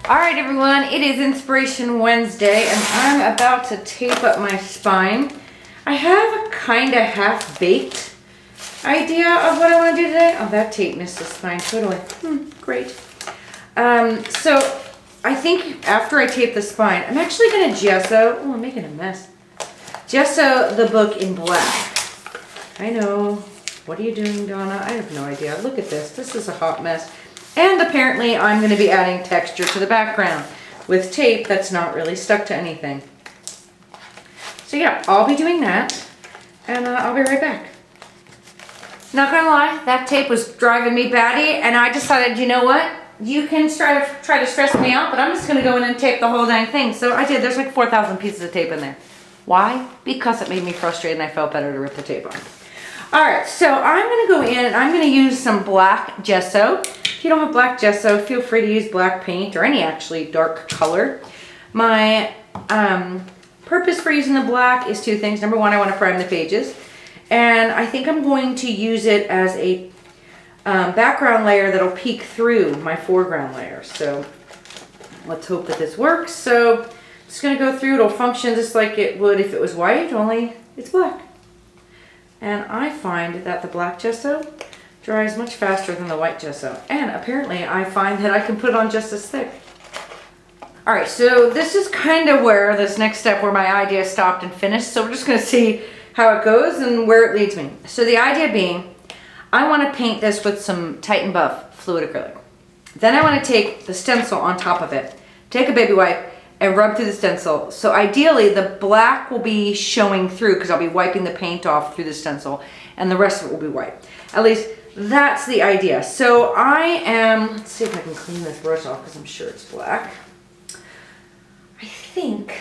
All right, everyone, it is Inspiration Wednesday, and I'm about to tape up my spine. I have a kind of half-baked idea of what I want to do today. Oh, that tape missed the spine totally. Great. So I think after I tape the spine, I'm actually going to gesso. Oh, I'm making a mess. Gesso the book in black. I know. What are you doing, Donna? I have no idea. Look at this. This is a hot mess. And apparently I'm going to be adding texture to the background with tape that's not really stuck to anything. So yeah, I'll be doing that, and I'll be right back. Not gonna lie, that tape was driving me batty, and I decided, you know what? You can try to stress me out, but I'm just gonna go in and tape the whole dang thing. So I did. There's like 4,000 pieces of tape in there. Why? Because it made me frustrated and I felt better to rip the tape off. All right, so I'm gonna go in and I'm gonna use some black gesso. If you don't have black gesso, feel free to use black paint or any actually dark color. My purpose for using the black is two things. Number one, I want to prime the pages. And I think I'm going to use it as a background layer that'll peek through my foreground layer. So let's hope that this works. So I'm just gonna go through, it'll function just like it would if it was white, only it's black. And I find that the black gesso dries much faster than the white gesso. And apparently I find that I can put it on just as thick. All right, so this is kind of where this next step where my idea stopped and finished. So we're just gonna see how it goes and where it leads me. So the idea being, I wanna paint this with some Titan Buff fluid acrylic. Then I wanna take the stencil on top of it, take a baby wipe and rub through the stencil. So ideally the black will be showing through because I'll be wiping the paint off through the stencil and the rest of it will be white. At least that's the idea. So I am, let's see if I can clean this brush off because I'm sure it's black. I think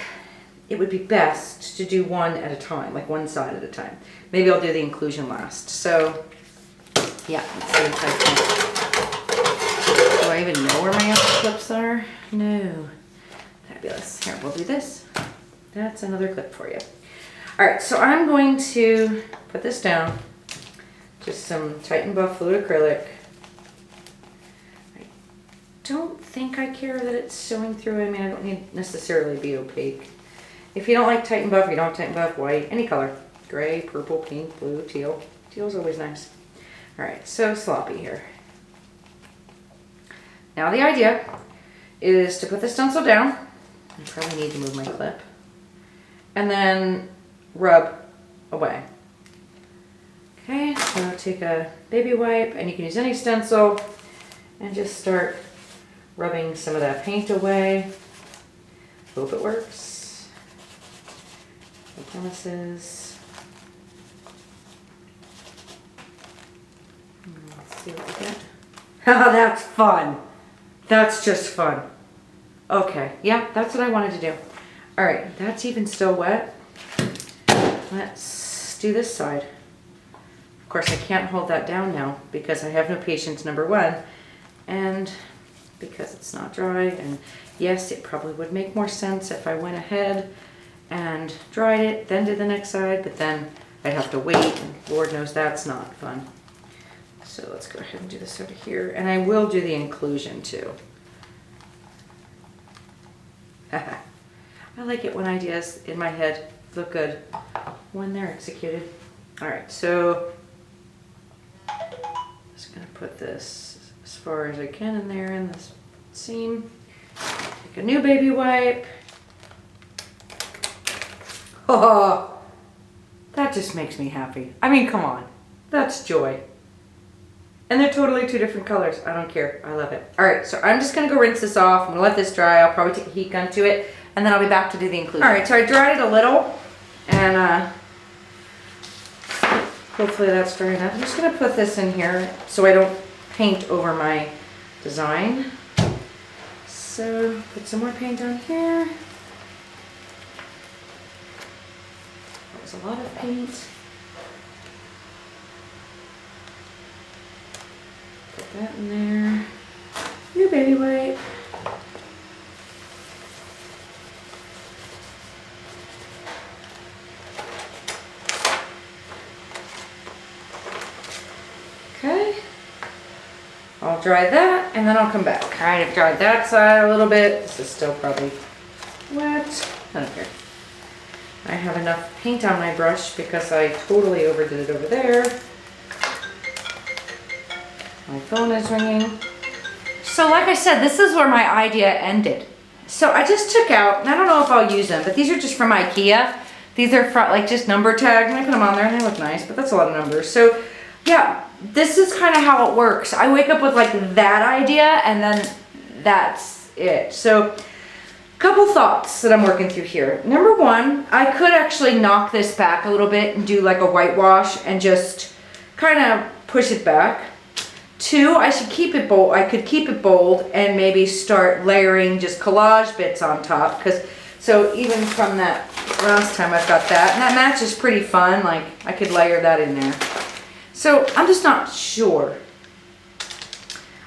it would be best to do one at a time, like one side at a time. Maybe I'll do the inclusion last. So yeah, let's see if I can. Do I even know where my other clips are? No. Fabulous. Here, we'll do this. That's another clip for you. All right, so I'm going to put this down. Just some Titan Buff fluid acrylic. I don't think I care that it's showing through. I mean, I don't need necessarily be opaque. If you don't like Titan Buff, you don't have Titan Buff, white, any color. Gray, purple, pink, blue, teal. Teal's always nice. All right, so sloppy here. Now the idea is to put the stencil down. I probably need to move my clip. And then rub away. Okay, so take a baby wipe, and you can use any stencil, and just start rubbing some of that paint away. Hope it works. No promises. Let's see what we get. Oh, that's fun. That's just fun. Okay, yeah, that's what I wanted to do. All right, that's even still wet. Let's do this side. Of course, I can't hold that down now because I have no patience, number one, and because it's not dry. And yes, it probably would make more sense if I went ahead and dried it, then did the next side, but then I'd have to wait, and Lord knows that's not fun. So let's go ahead and do this over here, and I will do the inclusion too. I like it when ideas in my head look good when they're executed. All right, so just gonna put this as far as I can in there in this seam. Take a new baby wipe. Oh, that just makes me happy. I mean, come on, that's joy. And they're totally two different colors. I don't care, I love it. All right, so I'm just gonna go rinse this off. I'm gonna let this dry. I'll probably take a heat gun to it, and then I'll be back to do the inclusion. All right, so I dried it a little, and hopefully that's dry enough. I'm just gonna put this in here so I don't paint over my design. So put some more paint on here. That was a lot of paint. Put that in there. New baby wipe. Okay. I'll dry that and then I'll come back. All right, I've dried that side a little bit. This is still probably wet. I don't care. I have enough paint on my brush because I totally overdid it over there. My phone is ringing. So like I said, this is where my idea ended. So I just took out, and I don't know if I'll use them, but these are just from IKEA. These are from, like, just number tags, and I put them on there and they look nice, but that's a lot of numbers. So yeah, this is kind of how it works. I wake up with like that idea and then that's it. So couple thoughts that I'm working through here. Number one, I could actually knock this back a little bit and do like a whitewash and just kind of push it back. Two, I should keep it bold. I could keep it bold and maybe start layering just collage bits on top. So even from that last time I've got that. And that match is pretty fun. Like I could layer that in there. So I'm just not sure.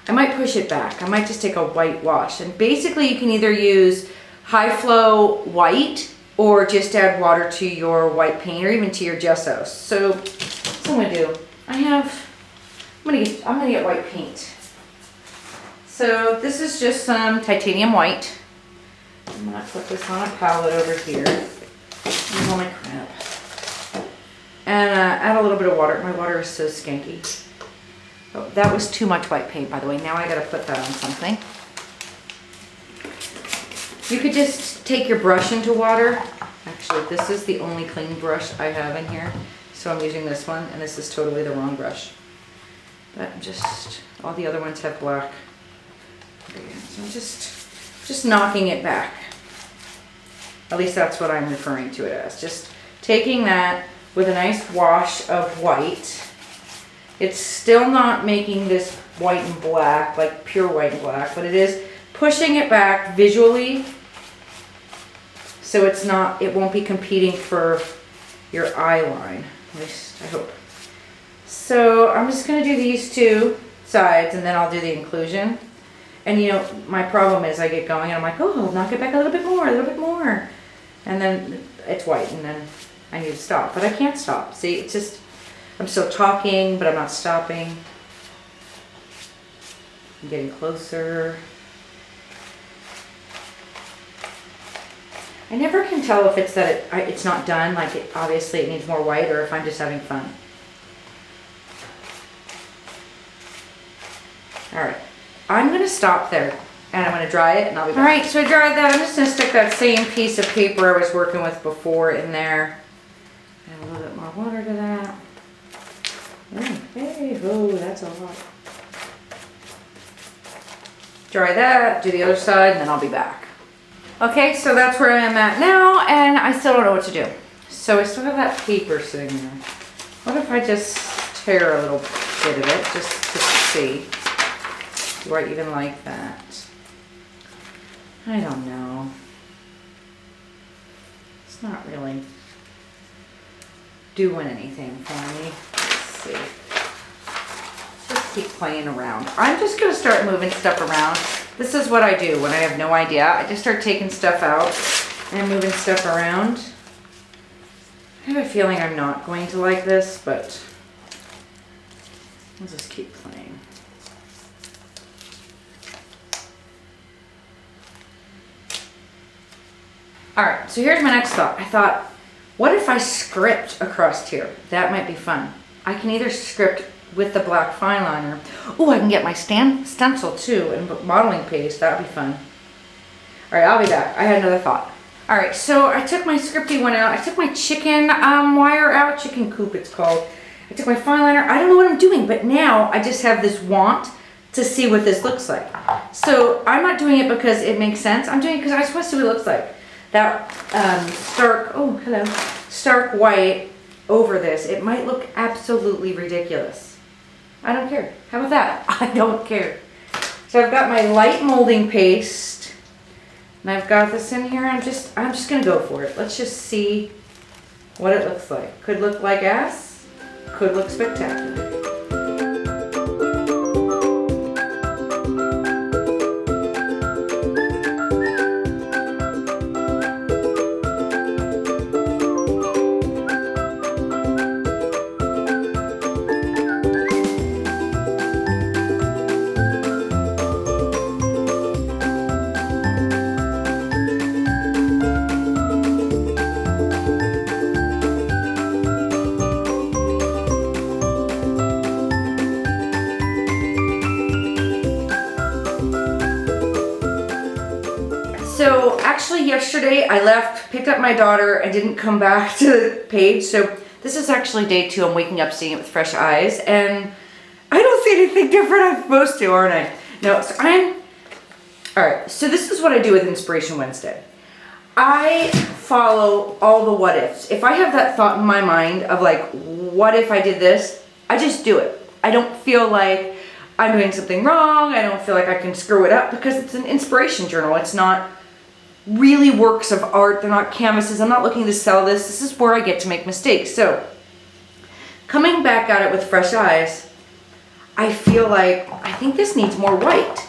I might push it back. I might just take a white wash. And basically you can either use high flow white or just add water to your white paint or even to your gesso. So what I'm gonna do, I'm gonna get white paint. So this is just some titanium white. I'm gonna put this on a palette over here. Here's all my crap. And add a little bit of water. My water is so skanky. Oh, that was too much white paint, by the way. Now I gotta put that on something. You could just take your brush into water. Actually, this is the only clean brush I have in here. So I'm using this one, and this is totally the wrong brush. But all the other ones have black. So I'm just knocking it back. At least that's what I'm referring to it as. Just taking that with a nice wash of white. It's still not making this white and black, like pure white and black, but it is pushing it back visually so it won't be competing for your eye line. At least I hope. So I'm just gonna do these two sides and then I'll do the inclusion. And you know, my problem is I get going and I'm like, oh, I'll knock it back a little bit more. And then it's white and then I need to stop, but I can't stop. See, it's just, I'm still talking, but I'm not stopping. I'm getting closer. I never can tell if it's that it's not done, like obviously it needs more white, or if I'm just having fun. All right, I'm gonna stop there and I'm gonna dry it and I'll be back. All right, so I dried that. I'm just gonna stick that same piece of paper I was working with before in there. Add a little bit more water to that. Okay, oh, that's a lot. Dry that, do the other side, and then I'll be back. Okay, so that's where I'm at now, and I still don't know what to do. So I still have that paper sitting there. What if I just tear a little bit of it, just to see? Do I even like that? I don't know. It's not really doing anything for me. Let's see. Just keep playing around. I'm just gonna start moving stuff around. This is what I do when I have no idea. I just start taking stuff out and moving stuff around. I have a feeling I'm not going to like this, but I'll just keep playing. All right, so here's my next thought. I thought, what if I script across here? That might be fun. I can either script with the black fine liner. Oh, I can get my stencil too and modeling paste. That would be fun. All right, I'll be back. I had another thought. All right, so I took my scripty one out. I took my chicken wire out, chicken coop it's called. I took my fine liner. I don't know what I'm doing, but now I just have this want to see what this looks like. So I'm not doing it because it makes sense. I'm doing it because I just want to see what it looks like. That stark white over this. It might look absolutely ridiculous. I don't care. How about that? I don't care. So I've got my light molding paste and I've got this in here. I'm just gonna go for it. Let's just see what it looks like. Could look like ass, could look spectacular. actually yesterday I left, picked up my daughter, and didn't come back to the page. So this is actually day 2. I'm waking up seeing it with fresh eyes, and I don't see anything different. I'm supposed to, aren't I? No, so all right, so this is what I do with Inspiration Wednesday. I follow all the what ifs. If I have that thought in my mind of like, what if I did this? I just do it. I don't feel like I'm doing something wrong. I don't feel like I can screw it up because it's an inspiration journal. It's not really works of art. They're not canvases. I'm not looking to sell this. This is where I get to make mistakes. So coming back at it with fresh eyes, I feel like I think this needs more white.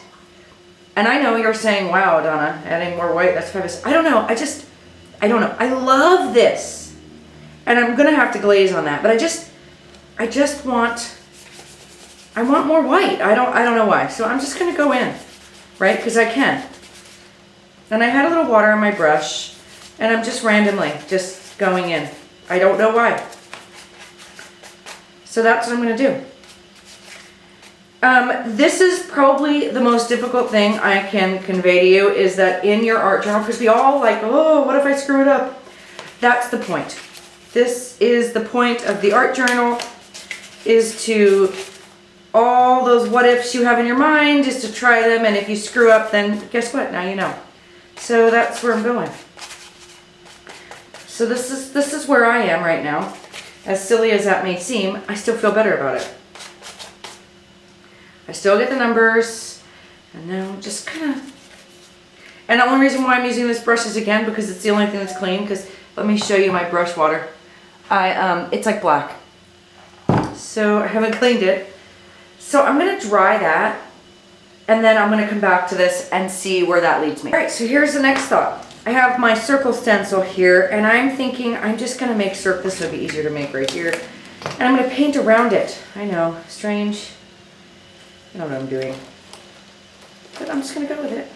And I know you're saying, wow, Donna, adding more white, that's fabulous. I don't know. I don't know. I love this. And I'm going to have to glaze on that. But I want more white. I don't know why. So I'm just going to go in, right? Because I can. And I had a little water on my brush, and I'm just randomly just going in. I don't know why. So that's what I'm going to do. This is probably the most difficult thing I can convey to you, is that in your art journal, because we all like, oh, what if I screw it up? That's the point. This is the point of the art journal, is to, all those what ifs you have in your mind, is to try them, and if you screw up, then guess what? Now you know. So that's where I'm going. So this is where I am right now. As silly as that may seem, I still feel better about it. I still get the numbers, and now just kind of, and the only reason why I'm using this brush is again because it's the only thing that's clean, because let me show you my brush water. It's like black. So I haven't cleaned it. So I'm going to dry that, and then I'm going to come back to this and see where that leads me. All right, so here's the next thought. I have my circle stencil here, and I'm thinking I'm just going to make circles. This would be easier to make right here. And I'm going to paint around it. I know, strange. I don't know what I'm doing. But I'm just going to go with it.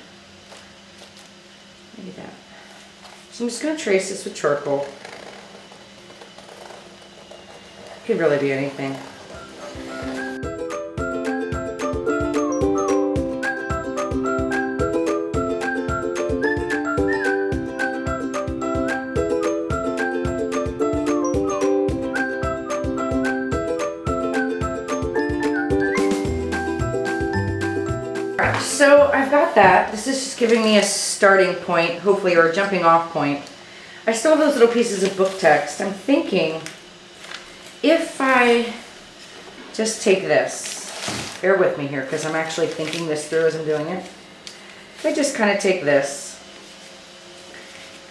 Maybe that. So I'm just going to trace this with charcoal. Could really be anything. So I've got that. This is just giving me a starting point, hopefully, or a jumping off point. I still have those little pieces of book text. I'm thinking if I just take this, bear with me here because I'm actually thinking this through as I'm doing it. If I just kind of take this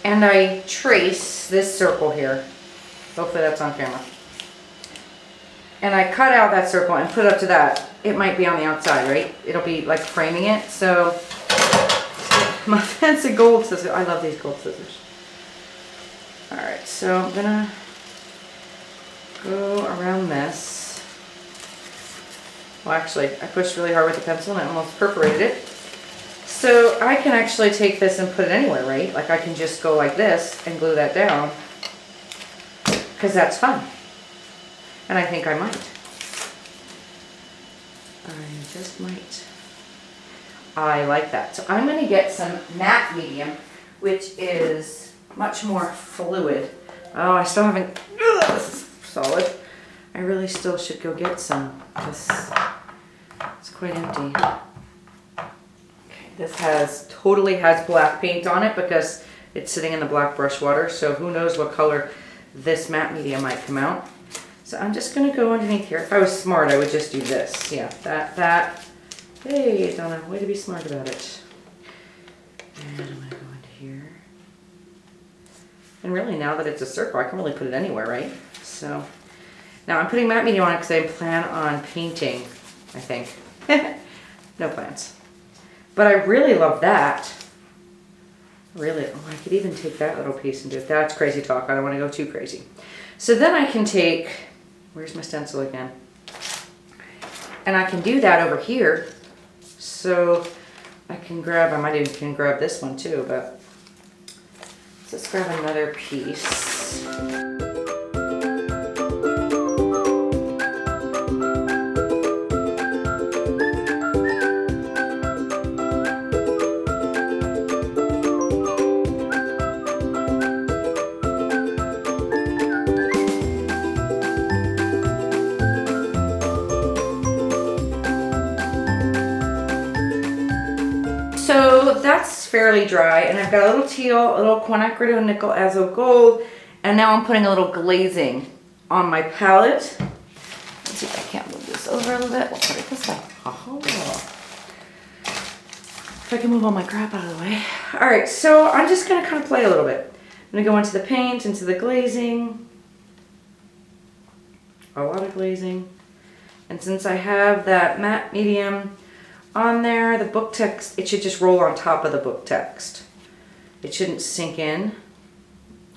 and I trace this circle here, hopefully that's on camera, and I cut out that circle and put it up to that, it might be on the outside, right? It'll be like framing it. So my fancy gold scissors. I love these gold scissors. All right, so I'm gonna go around this. Well, actually, I pushed really hard with the pencil and I almost perforated it. So I can actually take this and put it anywhere, right? Like I can just go like this and glue that down, because that's fun. And I think I might. I just might. I like that. So I'm going to get some matte medium, which is much more fluid. Oh, I still haven't. Ugh, this is solid. I really still should go get some. It's quite empty. Okay, this totally has black paint on it because it's sitting in the black brush water. So who knows what color this matte medium might come out. So I'm just going to go underneath here. If I was smart, I would just do this. Yeah, that. Hey, Donna, way to be smart about it. And I'm going to go into here. And really, now that it's a circle, I can really put it anywhere, right? So now I'm putting matte medium on it because I plan on painting, I think. No plans. But I really love that. Really, oh, I could even take that little piece and do it. That's crazy talk. I don't want to go too crazy. So then I can take, where's my stencil again? And I can do that over here. So I can grab, I might even can grab this one too, but let's grab another piece. fairly dry, and I've got a little teal, a little quinacridone nickel azo gold, and now I'm putting a little glazing on my palette. Let's see if I can't move this over a little bit. We'll put it this way. Oh. If I can move all my crap out of the way. All right, so I'm just gonna kind of play a little bit. I'm gonna go into the paint, into the glazing. A lot of glazing. And since I have that matte medium on there, the book text, it should just roll on top of the book text. It shouldn't sink in,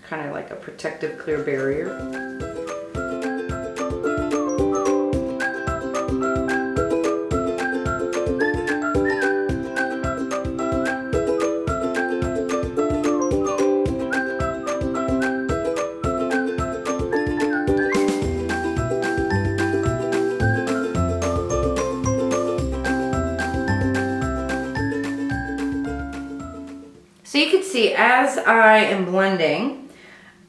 kind of like a protective clear barrier. So you can see as I am blending,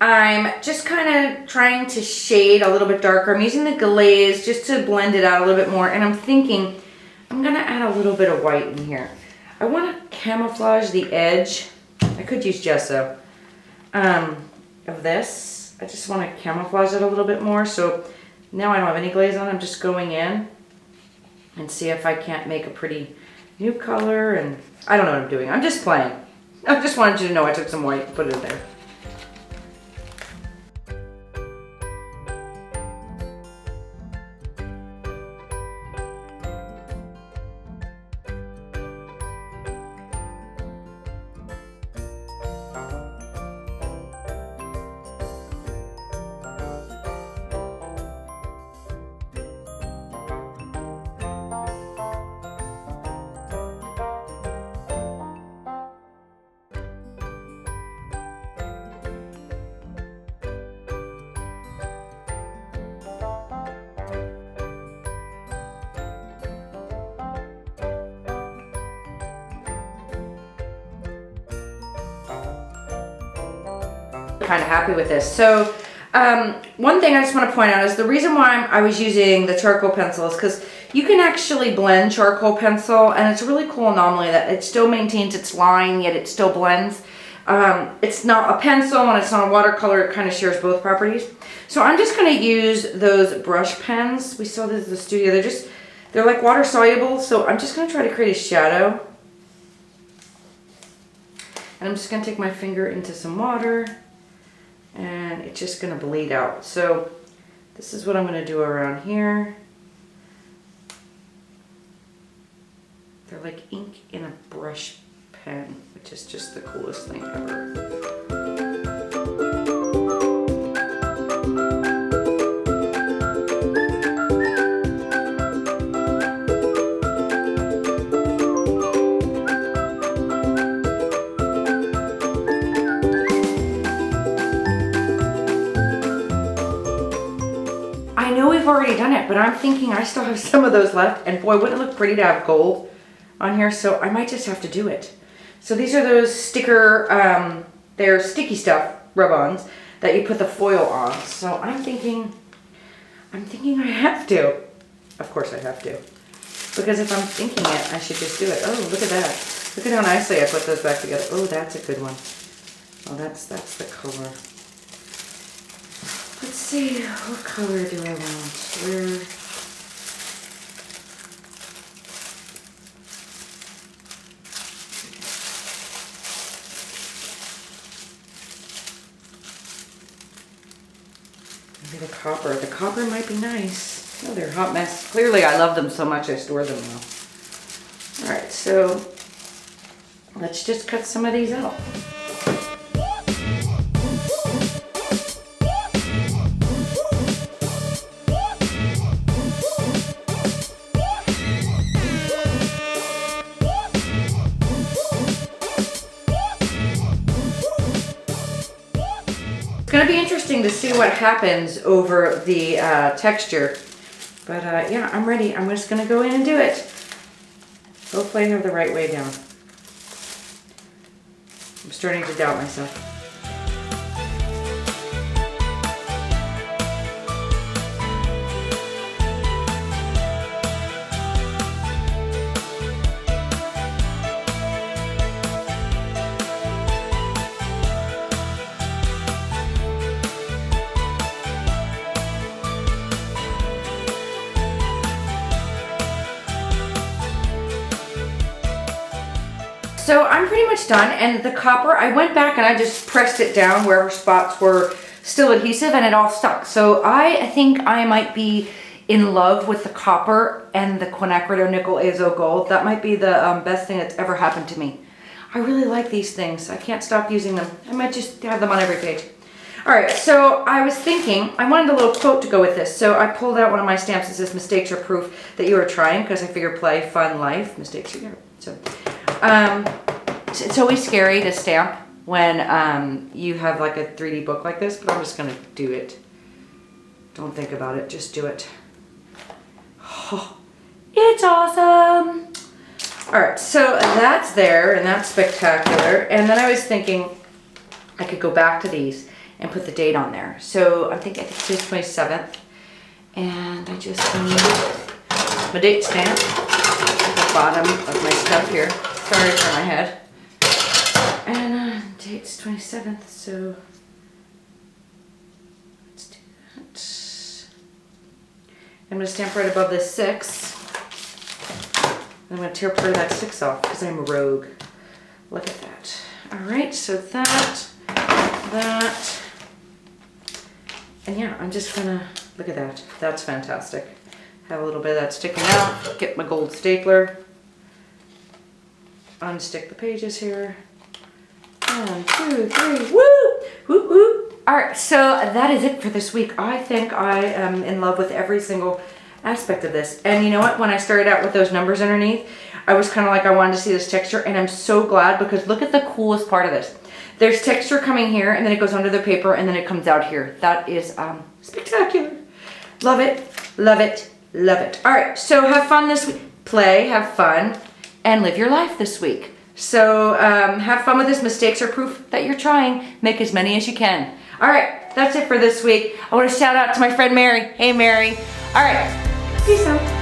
I'm just kind of trying to shade a little bit darker. I'm using the glaze just to blend it out a little bit more, and I'm thinking I'm gonna add a little bit of white in here. I want to camouflage the edge. I could use gesso of this. I just want to camouflage it a little bit more. So now I don't have any glaze on. I'm just going in and see if I can't make a pretty new color. And I don't know what I'm doing. I'm just playing. I just wanted you to know I took some white and put it in there. Kind of happy with this. So one thing I just want to point out is the reason why I was using the charcoal pencil is because you can actually blend charcoal pencil, and it's a really cool anomaly that it still maintains its line, yet it still blends. It's not a pencil and it's not a watercolor. It kind of shares both properties. So I'm just going to use those brush pens. We saw this at the studio. They're like water soluble. So I'm just going to try to create a shadow. And I'm just going to take my finger into some water, and it's just going to bleed out. So this is what I'm going to do around here. They're like ink in a brush pen, which is just the coolest thing ever. I know we've already done it, but I'm thinking I still have some of those left, and boy, wouldn't it look pretty to have gold on here, so I might just have to do it. So these are those sticker, they're sticky stuff rub-ons that you put the foil on. So I'm thinking I have to. Of course I have to. Because if I'm thinking it, I should just do it. Oh, look at that. Look at how nicely I put those back together. Oh, that's a good one. Oh, that's the color. Let's see, what color do I want? Maybe the copper. The copper might be nice. Oh, they're a hot mess. Clearly, I love them so much I store them now. All right, so let's just cut some of these out. It's going to be interesting to see what happens over the texture. But yeah, I'm ready. I'm just going to go in and do it. Hopefully I have the right way down. I'm starting to doubt myself. so I'm pretty much done. And the copper, I went back and I just pressed it down wherever spots were still adhesive and it all stuck. So I think I might be in love with the copper and the quinacridone nickel azo gold. That might be the best thing that's ever happened to me. I really like these things. I can't stop using them. I might just have them on every page. All right, so I was thinking, I wanted a little quote to go with this. So I pulled out one of my stamps that says mistakes are proof that you are trying, because I figure play, fun, life, mistakes are never. So it's always scary to stamp when you have like a 3D book like this, but I'm just gonna do it. Don't think about it, just do it. Oh, it's awesome. All right, so that's there and that's spectacular. And then I was thinking I could go back to these and put the date on there. So I think it's the 27th. And I just need my date stamp at the bottom of my stuff here. Sorry for my head. And date's 27th, so let's do that. I'm gonna stamp right above this 6. I'm gonna tear part of that 6 off because I'm a rogue. Look at that. All right, so that, and yeah, I'm just gonna, look at that. That's fantastic. Have a little bit of that sticking out. Get my gold stapler. Unstick the pages here. 1, 2, 3, woo! Woo, woo! All right, so that is it for this week. I think I am in love with every single aspect of this. And you know what? When I started out with those numbers underneath, I was kind of like, I wanted to see this texture, and I'm so glad because look at the coolest part of this. There's texture coming here, and then it goes under the paper, and then it comes out here. That is spectacular. Love it, love it, love it. All right, so have fun this week. Play, have fun, and live your life this week. So have fun with this. Mistakes are proof that you're trying. Make as many as you can. All right, that's it for this week. I want to shout out to my friend Mary. Hey, Mary. All right, peace out.